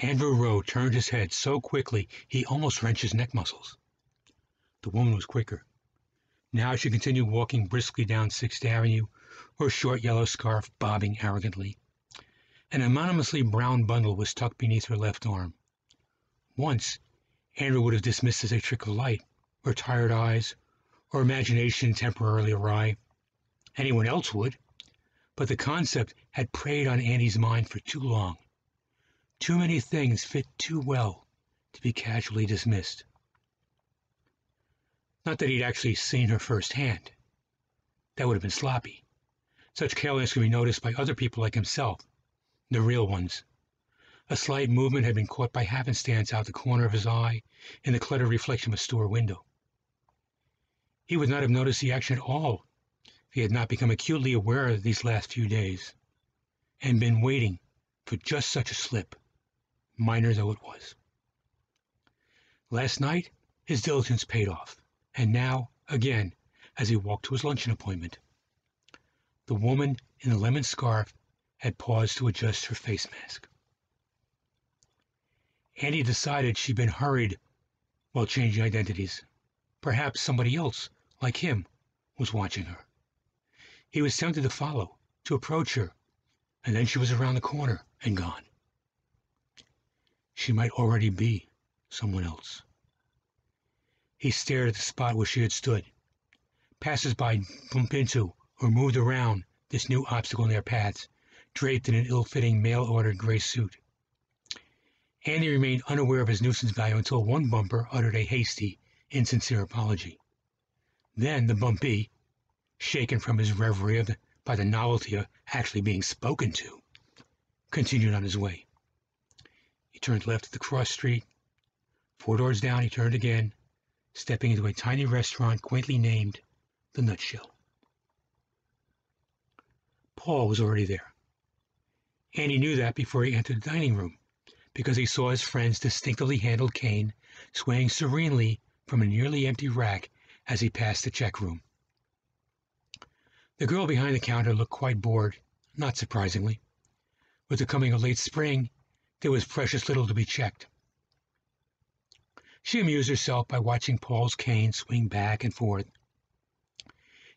Andrew Rowe turned his head so quickly he almost wrenched his neck muscles. The woman was quicker. Now she continued walking briskly down 6th Avenue, her short yellow scarf bobbing arrogantly. An anonymously brown bundle was tucked beneath her left arm. Once, Andrew would have dismissed as a trick of light, or tired eyes, or imagination temporarily awry. Anyone else would, but the concept had preyed on Andy's mind for too long. Too many things fit too well to be casually dismissed. Not that he'd actually seen her firsthand. That would have been sloppy. Such carelessness could be noticed by other people like himself, the real ones. A slight movement had been caught by happenstance out the corner of his eye in the cluttered reflection of a store window. He would not have noticed the action at all if he had not become acutely aware of these last few days, and been waiting for just such a slip, minor though it was. Last night, his diligence paid off, and now, again, as he walked to his luncheon appointment. The woman in the lemon scarf had paused to adjust her face mask. Andy decided she'd been hurried while changing identities. Perhaps somebody else, like him, was watching her. He was tempted to follow, to approach her, and then she was around the corner and gone. She might already be someone else. He stared at the spot where she had stood. Passers-by bumped into or moved around this new obstacle in their paths, draped in an ill-fitting mail-ordered gray suit. Andy remained unaware of his nuisance value until one bumper uttered a hasty, insincere apology. Then the bumpee, shaken from his reverie by the novelty of actually being spoken to, continued on his way. He turned left at the cross street. 4 doors down he turned again, stepping into a tiny restaurant quaintly named The Nutshell. Paul was already there. Andy knew that before he entered the dining room, because he saw his friend's distinctively handled cane swaying serenely from a nearly empty rack as he passed the check room. The girl behind the counter looked quite bored, not surprisingly. With the coming of late spring, there was precious little to be checked. She amused herself by watching Paul's cane swing back and forth.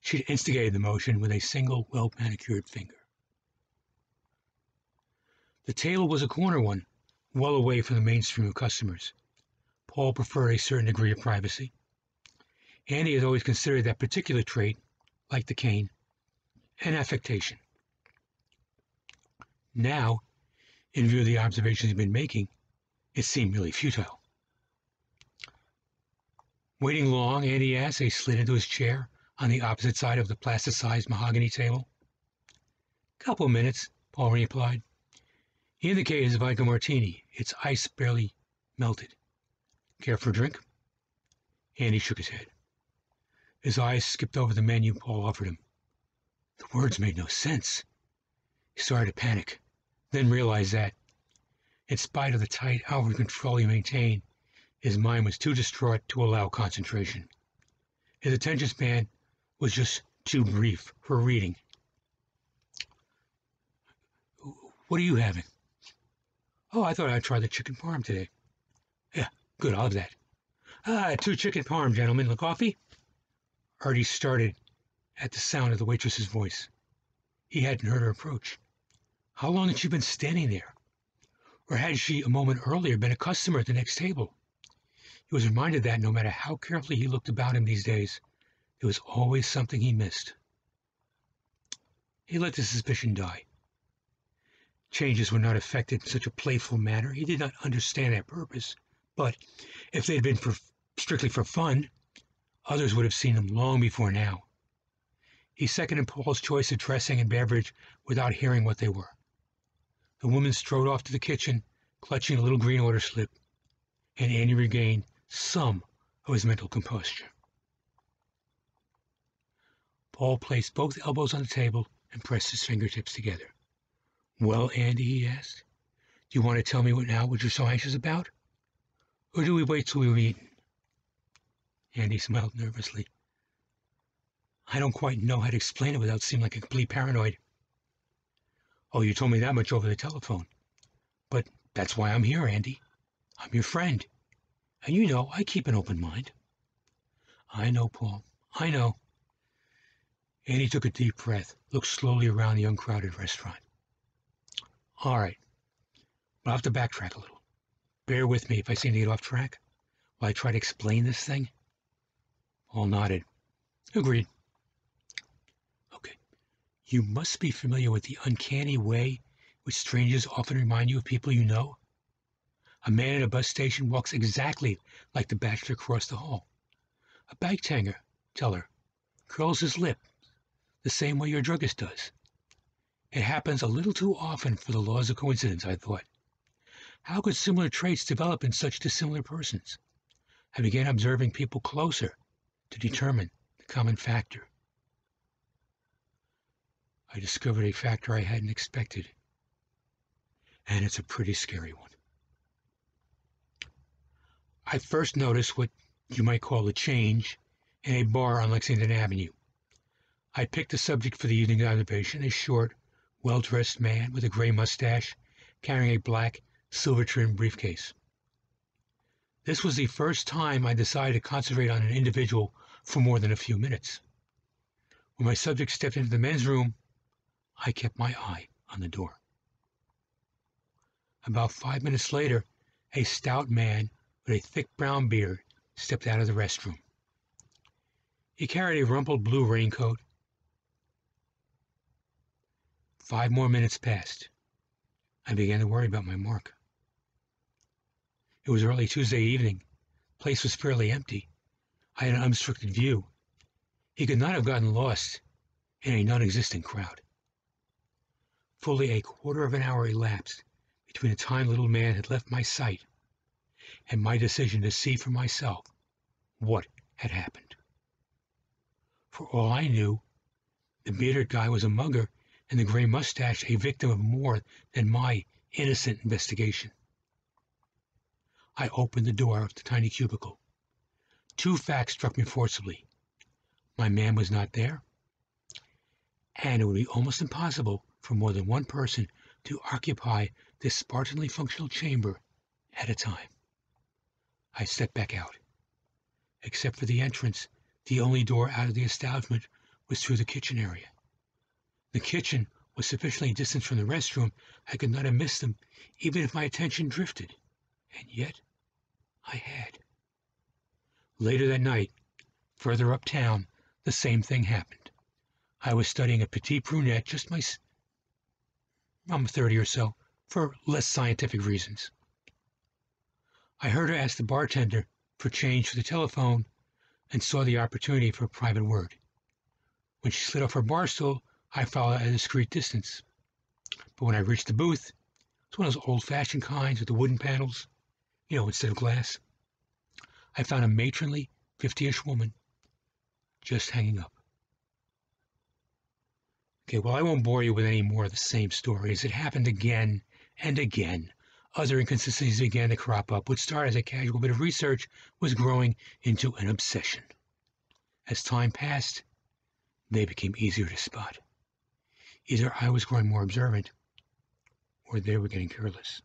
She'd instigated the motion with a single well-manicured finger. The table was a corner one, well away from the mainstream of customers. Paul preferred a certain degree of privacy. Andy had always considered that particular trait, like the cane, an affectation. Now, in view of the observations he'd been making, it seemed merely futile. Waiting long, Andy asked, as he slid into his chair on the opposite side of the plasticized mahogany table. "Couple minutes," Paul replied. He indicated his vodka martini, its ice barely melted. "Care for a drink?" Andy shook his head. His eyes skipped over the menu Paul offered him. The words made no sense. He started to panic, then realized that, in spite of the tight outward control he maintained, his mind was too distraught to allow concentration. His attention span was just too brief for reading. "What are you having?" "Oh, I thought I'd try the chicken parm today." "Yeah, good, I'll have that." 2 chicken parm, gentlemen. The coffee?" Artie started at the sound of the waitress's voice. He hadn't heard her approach. How long had she been standing there? Or had she, a moment earlier, been a customer at the next table? He was reminded that, no matter how carefully he looked about him these days, there was always something he missed. He let the suspicion die. Changes were not effected in such a playful manner. He did not understand their purpose, but if they had been strictly for fun, others would have seen them long before now. He seconded Paul's choice of dressing and beverage without hearing what they were. The woman strode off to the kitchen, clutching a little green order slip, and Andy regained some of his mental composure. Paul placed both elbows on the table and pressed his fingertips together. "Well, Andy," he asked, "do you want to tell me what you're so anxious about? Or do we wait till we've eaten?" Andy smiled nervously. "I don't quite know how to explain it without seeming like a complete paranoid." "Oh, you told me that much over the telephone. But That's why I'm here, Andy. I'm your friend. And you know I keep an open mind. I know, Paul. I know. Andy took a deep breath, looked slowly around the uncrowded restaurant. All right, but I'll have to backtrack a little. Bear with me if I seem to get off track while I try to explain this thing. Paul nodded. Agreed. Okay. You must be familiar with the uncanny way which strangers often remind you of people you know. A man at a bus station walks exactly like the bachelor across the hall. A bag teller curls his lip the same way your druggist does. It happens a little too often for the laws of coincidence, I thought. How could similar traits develop in such dissimilar persons? I began observing people closer to determine the common factor. I discovered a factor I hadn't expected, and it's a pretty scary one. I first noticed what you might call a change in a bar on Lexington Avenue. I picked a subject for the evening observation, a short, well-dressed man with a gray mustache carrying a black, silver-trimmed briefcase. This was the first time I decided to concentrate on an individual for more than a few minutes. When my subject stepped into the men's room, I kept my eye on the door. About 5 minutes later, a stout man with a thick brown beard stepped out of the restroom. He carried a rumpled blue raincoat. 5 more minutes passed. I began to worry about my mark. It was early Tuesday evening. The place was fairly empty. I had an unobstructed view. He could not have gotten lost in a non-existent crowd. Fully a quarter of an hour elapsed between the time the little man had left my sight and my decision to see for myself what had happened. For all I knew, the bearded guy was a mugger and the gray mustache a victim of more than my innocent investigation. I opened the door of the tiny cubicle. 2 facts struck me forcibly. My man was not there, and it would be almost impossible for more than one person to occupy this spartanly functional chamber at a time. I stepped back out. Except for the entrance, the only door out of the establishment was through the kitchen area. The kitchen was sufficiently distant from the restroom I could not have missed them even if my attention drifted, and yet I had. Later that night, further uptown, the same thing happened. I was studying a petite brunette, I'm 30 or so, for less scientific reasons. I heard her ask the bartender for change for the telephone and saw the opportunity for a private word. When she slid off her bar stool, I followed at a discreet distance. But when I reached the booth, it's one of those old-fashioned kinds with the wooden panels, instead of glass, I found a matronly, 50-ish woman just hanging up. Okay, well, I won't bore you with any more of the same stories. It happened again and again. Other inconsistencies began to crop up. What started as a casual bit of research was growing into an obsession. As time passed, they became easier to spot. Either I was growing more observant, or they were getting careless.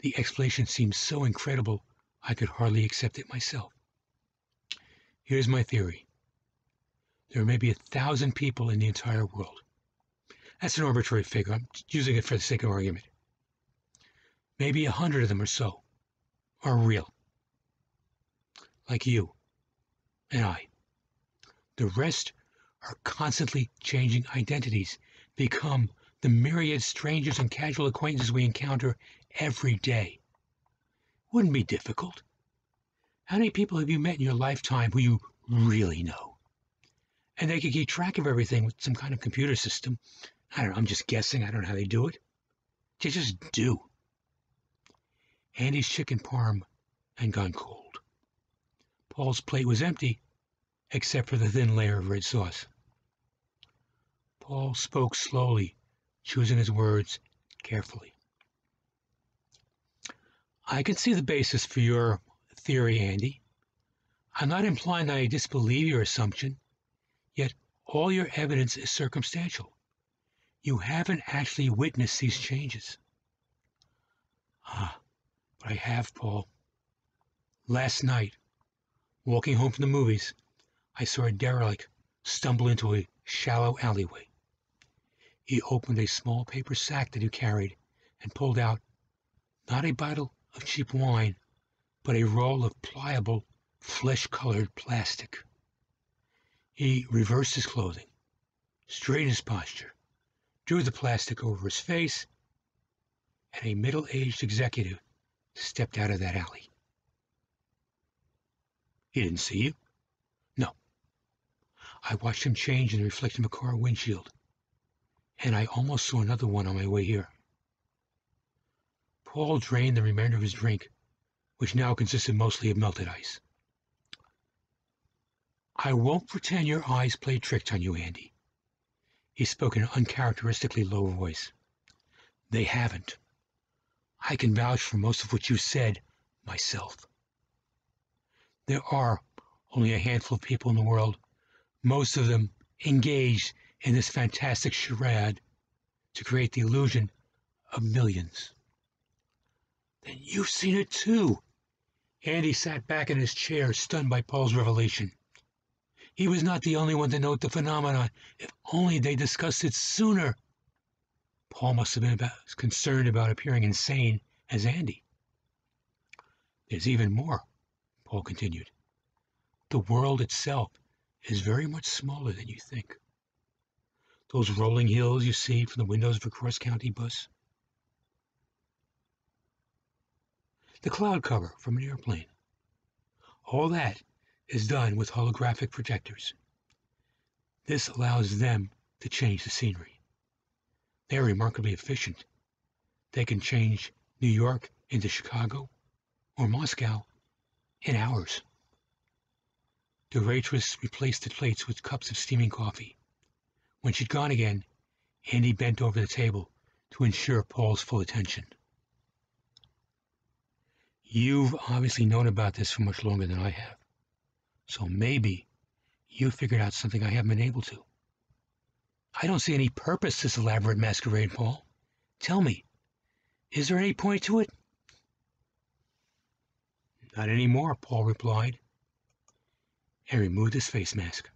The explanation seemed so incredible, I could hardly accept it myself. Here's my theory. There may be 1,000 people in the entire world. That's an arbitrary figure. I'm using it for the sake of argument. Maybe 100 of them or so are real, like you and I. The rest are constantly changing identities, become the myriad strangers and casual acquaintances we encounter every day. Wouldn't be difficult. How many people have you met in your lifetime who you really know? And they could keep track of everything with some kind of computer system. I don't know, I'm just guessing. I don't know how they do it. They just do. Andy's chicken parm had gone cold. Paul's plate was empty, except for the thin layer of red sauce. Paul spoke slowly, choosing his words carefully. I can see the basis for your theory, Andy. I'm not implying that I disbelieve your assumption, yet all your evidence is circumstantial. You haven't actually witnessed these changes. Ah, but I have, Paul. Last night, walking home from the movies, I saw a derelict stumble into a shallow alleyway. He opened a small paper sack that he carried and pulled out not a bottle of cheap wine, but a roll of pliable, flesh-colored plastic. He reversed his clothing, straightened his posture, drew the plastic over his face, and a middle-aged executive stepped out of that alley. He didn't see you? No. I watched him change in the reflection of a car windshield, and I almost saw another one on my way here. Paul drained the remainder of his drink, which now consisted mostly of melted ice. I won't pretend your eyes played tricks on you, Andy. He spoke in an uncharacteristically low voice. They haven't. I can vouch for most of what you said myself. There are only a handful of people in the world, most of them engaged in this fantastic charade to create the illusion of millions. Then you've seen it too. Andy sat back in his chair, stunned by Paul's revelation. He was not the only one to note the phenomenon. If only they discussed it sooner. Paul must have been as concerned about appearing insane as Andy. There's even more, Paul continued. The world itself is very much smaller than you think. Those rolling hills you see from the windows of a cross-county bus. The cloud cover from an airplane. All that is done with holographic projectors. This allows them to change the scenery. They are remarkably efficient. They can change New York into Chicago or Moscow in hours. The waitress replaced the plates with cups of steaming coffee. When she'd gone again, Andy bent over the table to ensure Paul's full attention. You've obviously known about this for much longer than I have. So maybe you figured out something I haven't been able to. I don't see any purpose to this elaborate masquerade, Paul. Tell me, is there any point to it? Not anymore, Paul replied, and removed his face mask.